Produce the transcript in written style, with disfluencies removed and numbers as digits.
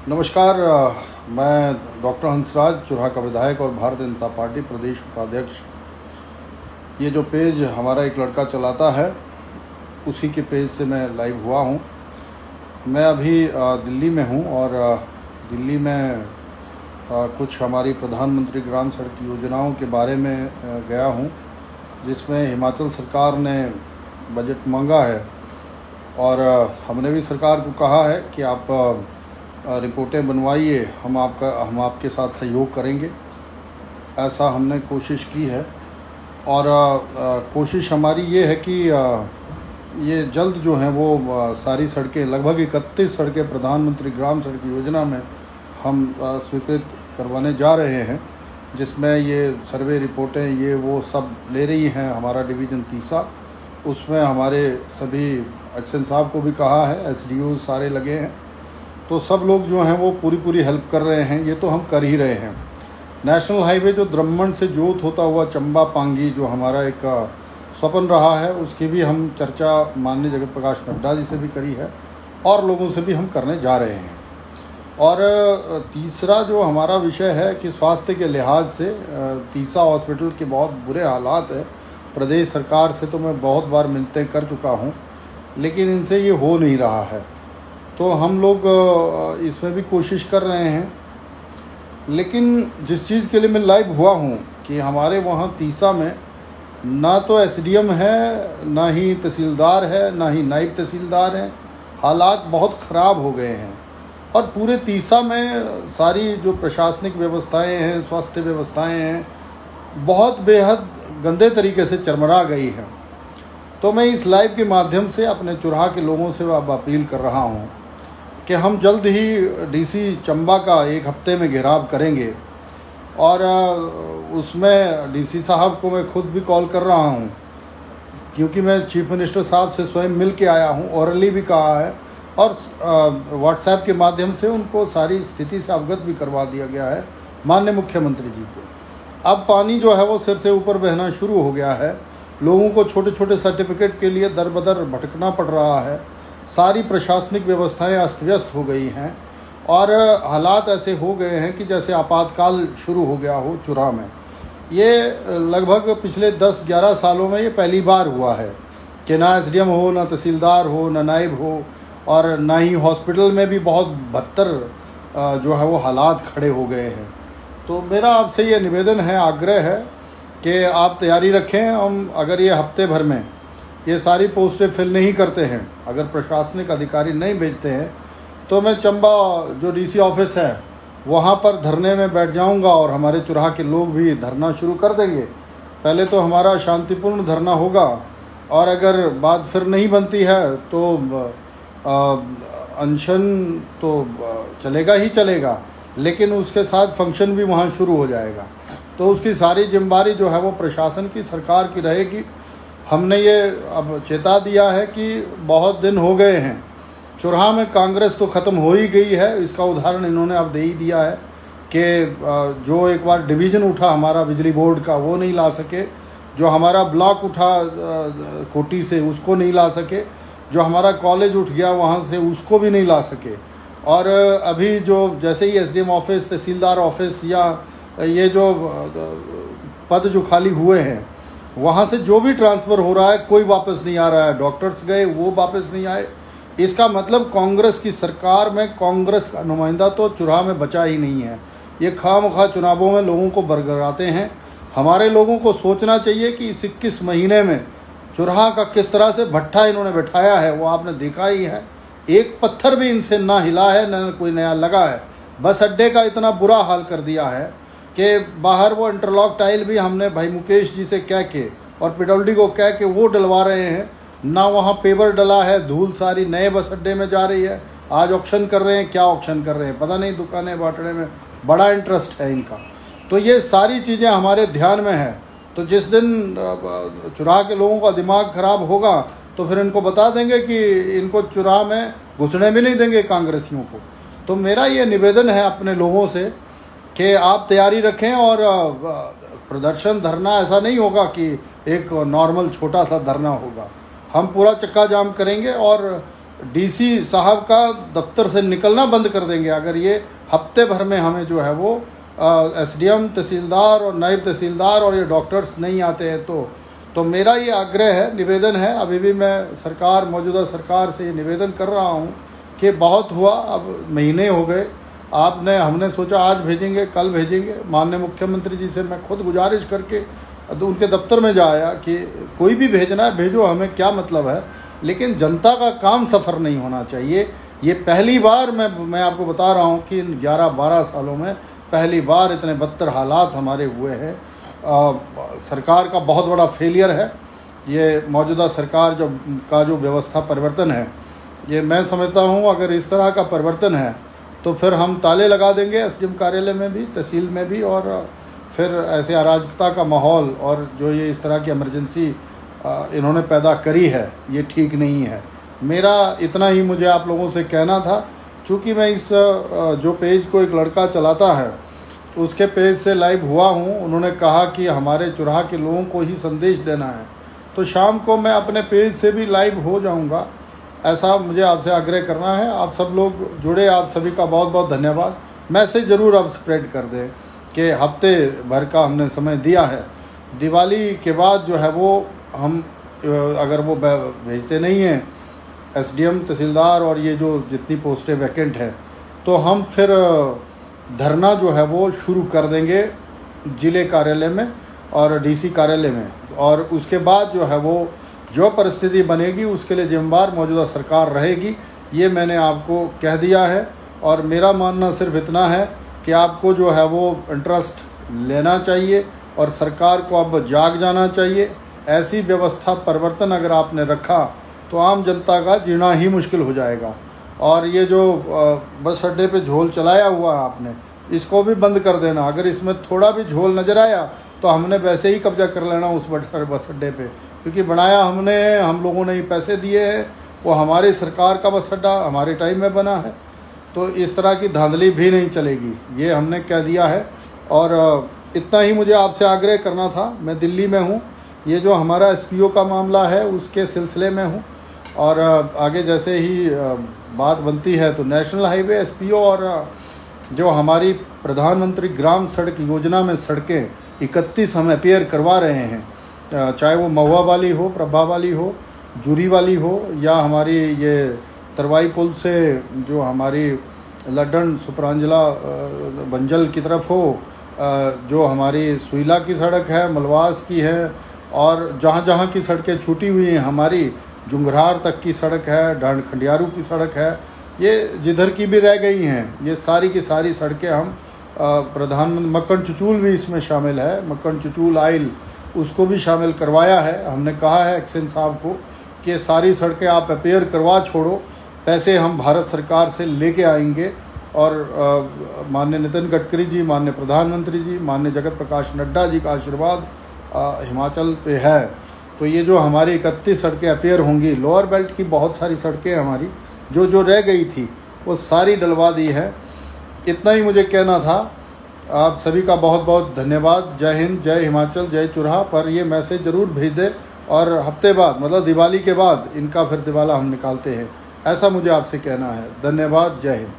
नमस्कार। मैं डॉक्टर हंसराज, चुरहा का विधायक और भारतीय जनता पार्टी प्रदेश उपाध्यक्ष। ये जो पेज हमारा एक लड़का चलाता है, उसी के पेज से मैं लाइव हुआ हूँ। मैं अभी दिल्ली में हूँ और दिल्ली में कुछ हमारी प्रधानमंत्री ग्राम सड़क योजनाओं के बारे में गया हूँ, जिसमें हिमाचल सरकार ने बजट मांगा है और हमने भी सरकार को कहा है कि आप रिपोर्टें बनवाइए, हम आपके साथ सहयोग करेंगे। ऐसा हमने कोशिश की है और कोशिश हमारी ये है कि ये जल्द जो हैं वो सारी सड़कें, लगभग 31 सड़कें प्रधानमंत्री ग्राम सड़क योजना में हम स्वीकृत करवाने जा रहे हैं, जिसमें ये सर्वे रिपोर्टें ये वो सब ले रही हैं हमारा डिवीज़न 30। उसमें हमारे सभी एक्शन साहब को भी कहा है, एसडीओ सारे लगे हैं, तो सब लोग जो हैं वो पूरी हेल्प कर रहे हैं। ये तो हम कर ही रहे हैं। नेशनल हाईवे जो द्रम्मन से जोत होता हुआ चंबा पांगी, जो हमारा एक स्वप्न रहा है, उसकी भी हम चर्चा माननीय जगत प्रकाश नड्डा जी से भी करी है और लोगों से भी हम करने जा रहे हैं। और तीसरा जो हमारा विषय है कि स्वास्थ्य के लिहाज से तीसा हॉस्पिटल के बहुत बुरे हालात है। प्रदेश सरकार से तो मैं बहुत बार मिलते कर चुका हूँ, लेकिन इनसे ये हो नहीं रहा है, तो हम लोग इसमें भी कोशिश कर रहे हैं। लेकिन जिस चीज़ के लिए मैं लाइव हुआ हूँ कि हमारे वहाँ तीसा में ना तो एसडीएम है, ना ही तहसीलदार है, ना ही नायब तहसीलदार हैं। हालात बहुत ख़राब हो गए हैं और पूरे तीसा में सारी जो प्रशासनिक व्यवस्थाएं हैं, स्वास्थ्य व्यवस्थाएं हैं, बहुत बेहद गंदे तरीके से चरमरा गई हैं। तो मैं इस लाइव के माध्यम से अपने चुराहा के लोगों से अब अपील कर रहा हूँ कि हम जल्द ही डीसी चंबा का 1 हफ्ते में घेराव करेंगे और उसमें डीसी साहब को मैं खुद भी कॉल कर रहा हूं, क्योंकि मैं चीफ मिनिस्टर साहब से स्वयं मिल के आया हूं, ओरली भी कहा है और व्हाट्सएप के माध्यम से उनको सारी स्थिति से अवगत भी करवा दिया गया है माननीय मुख्यमंत्री जी को। अब पानी जो है वो सिर से ऊपर बहना शुरू हो गया है। लोगों को छोटे छोटे सर्टिफिकेट के लिए दर बदर भटकना पड़ रहा है। सारी प्रशासनिक व्यवस्थाएं अस्त व्यस्त हो गई हैं और हालात ऐसे हो गए हैं कि जैसे आपातकाल शुरू हो गया हो चुराह में। ये लगभग पिछले 10-11 सालों में ये पहली बार हुआ है कि ना एसडीएम हो, ना तहसीलदार हो, ना नायब हो और ना ही हॉस्पिटल में भी बहुत बदतर जो है वो हालात खड़े हो गए हैं। तो मेरा आपसे ये निवेदन है, आग्रह है कि आप तैयारी रखें। हम अगर ये हफ्ते भर में ये सारी पोस्टें फिल नहीं करते हैं, अगर प्रशासनिक अधिकारी नहीं भेजते हैं, तो मैं चंबा जो डीसी ऑफिस है वहाँ पर धरने में बैठ जाऊँगा और हमारे चुराहा के लोग भी धरना शुरू कर देंगे। पहले तो हमारा शांतिपूर्ण धरना होगा और अगर बात फिर नहीं बनती है तो अनशन तो चलेगा ही चलेगा, लेकिन उसके साथ फंक्शन भी वहाँ शुरू हो जाएगा। तो उसकी सारी जिम्मेदारी जो है वो प्रशासन की, सरकार की रहेगी। हमने ये अब चेता दिया है कि बहुत दिन हो गए हैं, चुराहा में कांग्रेस तो ख़त्म हो ही गई है। इसका उदाहरण इन्होंने अब दे ही दिया है कि जो एक बार डिवीज़न उठा हमारा बिजली बोर्ड का, वो नहीं ला सके। जो हमारा ब्लॉक उठा कोटी से, उसको नहीं ला सके। जो हमारा कॉलेज उठ गया वहाँ से, उसको भी नहीं ला सके। और अभी जो जैसे ही एसडीएम ऑफिस, तहसीलदार ऑफिस या ये जो पद जो खाली हुए हैं, वहाँ से जो भी ट्रांसफ़र हो रहा है, कोई वापस नहीं आ रहा है। डॉक्टर्स गए, वो वापस नहीं आए। इसका मतलब कांग्रेस की सरकार में कांग्रेस का नुमाइंदा तो चुराहा में बचा ही नहीं है। ये खामखा चुनावों में लोगों को बरगराते हैं। हमारे लोगों को सोचना चाहिए कि इस 21 महीने में चुराहा का किस तरह से भट्ठा इन्होंने बैठाया है, वो आपने देखा ही है। एक पत्थर भी इनसे ना हिला है, ना कोई नया लगा है। बस अड्डे का इतना बुरा हाल कर दिया है कि बाहर वो इंटरलॉक टाइल भी हमने भाई मुकेश जी से कह के और पिडब्ल्यूडी को कह के वो डलवा रहे हैं ना। वहाँ पेवर डला है, धूल सारी नए बस अड्डे में जा रही है। आज ऑक्शन कर रहे हैं, क्या ऑक्शन कर रहे हैं पता नहीं, दुकानें बांटने में बड़ा इंटरेस्ट है इनका। तो ये सारी चीज़ें हमारे ध्यान में है। तो जिस दिन चुराहा के लोगों का दिमाग ख़राब होगा तो फिर इनको बता देंगे कि इनको चुराहा में घुसने भी नहीं देंगे कांग्रेसियों को। तो मेरा ये निवेदन है अपने लोगों से कि आप तैयारी रखें और प्रदर्शन, धरना ऐसा नहीं होगा कि एक नॉर्मल छोटा सा धरना होगा। हम पूरा चक्का जाम करेंगे और डीसी साहब का दफ्तर से निकलना बंद कर देंगे अगर ये हफ्ते भर में हमें जो है वो एसडीएम, तहसीलदार और नायब तहसीलदार और ये डॉक्टर्स नहीं आते हैं। तो मेरा ये आग्रह है, निवेदन है, अभी भी मैं सरकार, मौजूदा सरकार से ये निवेदन कर रहा हूँ कि बहुत हुआ, अब महीने हो गए, हमने सोचा आज भेजेंगे, कल भेजेंगे। माननीय मुख्यमंत्री जी से मैं खुद गुजारिश करके उनके दफ्तर में जाया कि कोई भी भेजना है भेजो, हमें क्या मतलब है, लेकिन जनता का काम सफ़र नहीं होना चाहिए। ये पहली बार मैं आपको बता रहा हूँ कि इन 11-12 सालों में पहली बार इतने बदतर हालात हमारे हुए हैं। सरकार का बहुत बड़ा फेलियर है ये मौजूदा सरकार जो व्यवस्था परिवर्तन है। ये मैं समझता हूँ अगर इस तरह का परिवर्तन है तो फिर हम ताले लगा देंगे एसडीएम कार्यालय में भी, तहसील में भी, और फिर ऐसे अराजकता का माहौल और जो ये इस तरह की इमरजेंसी इन्होंने पैदा करी है ये ठीक नहीं है। मेरा इतना ही मुझे आप लोगों से कहना था। चूँकि मैं इस जो पेज को एक लड़का चलाता है उसके पेज से लाइव हुआ हूँ, उन्होंने कहा कि हमारे चुराह के लोगों को ही संदेश देना है, तो शाम को मैं अपने पेज से भी लाइव हो जाऊँगा, ऐसा मुझे आपसे आग्रह करना है। आप सब लोग जुड़े, आप सभी का बहुत बहुत धन्यवाद। मैसेज ज़रूर आप स्प्रेड कर दें कि हफ्ते भर का हमने समय दिया है, दिवाली के बाद जो है वो हम अगर वो भेजते नहीं हैं एसडीएम, तहसीलदार और ये जो जितनी पोस्टें वैकेंट हैं, तो हम फिर धरना जो है वो शुरू कर देंगे ज़िले कार्यालय में और डीसी कार्यालय में, और उसके बाद जो है वो जो परिस्थिति बनेगी उसके लिए जिम्मेदार मौजूदा सरकार रहेगी। ये मैंने आपको कह दिया है। और मेरा मानना सिर्फ इतना है कि आपको जो है वो इंटरेस्ट लेना चाहिए और सरकार को अब जाग जाना चाहिए। ऐसी व्यवस्था परिवर्तन अगर आपने रखा तो आम जनता का जीना ही मुश्किल हो जाएगा। और ये जो बस अड्डे पे झोल चलाया हुआ है आपने, इसको भी बंद कर देना। अगर इसमें थोड़ा भी झोल नज़र आया तो हमने वैसे ही कब्जा कर लेना उस बस अड्डे पे, क्योंकि बनाया हमने, हम लोगों ने ही पैसे दिए हैं, वो हमारी सरकार का बस अड्डा हमारे टाइम में बना है। तो इस तरह की धांधली भी नहीं चलेगी, ये हमने कह दिया है। और इतना ही मुझे आपसे आग्रह करना था। मैं दिल्ली में हूँ, ये जो हमारा एसपीओ का मामला है उसके सिलसिले में हूँ, और आगे जैसे ही बात बनती है तो नेशनल हाईवे एसपीओ और जो हमारी प्रधानमंत्री ग्राम सड़क योजना में सड़कें 31 हम अपेयर करवा रहे हैं, चाहे वो महुआ वाली हो, प्रभा वाली हो, जूरी वाली हो, या हमारी ये तरवाई पुल से जो हमारी लड्डन सुपरांजला बंजल की तरफ हो, जो हमारी सुईला की सड़क है, मलवास की है, और जहाँ जहाँ की सड़कें छूटी हुई हैं, हमारी जुंगरार तक की सड़क है, डांड खंडियारू की सड़क है, ये जिधर की भी रह गई हैं, ये सारी की सारी सड़कें हम प्रधानमंत्री, मक्कन चुचूल भी इसमें शामिल है, मक्कन चुचूल आइल उसको भी शामिल करवाया है। हमने कहा है एक्सेन साहब को कि सारी सड़कें आप अपेयर करवा छोड़ो, पैसे हम भारत सरकार से लेके आएंगे। और माननीय नितिन गडकरी जी, माननीय प्रधानमंत्री जी, माननीय जगत प्रकाश नड्डा जी का आशीर्वाद हिमाचल पे है। तो ये जो हमारी 31 सड़कें अपेयर होंगी, लोअर बेल्ट की बहुत सारी सड़कें हमारी जो रह गई थी वो सारी डलवा दी है। इतना ही मुझे कहना था। आप सभी का बहुत बहुत धन्यवाद। जय हिंद, जय हिमाचल, जय चुराह। पर ये मैसेज ज़रूर भेज दें, और हफ्ते बाद मतलब दिवाली के बाद इनका फिर दिवाला हम निकालते हैं, ऐसा मुझे आपसे कहना है। धन्यवाद। जय हिंद।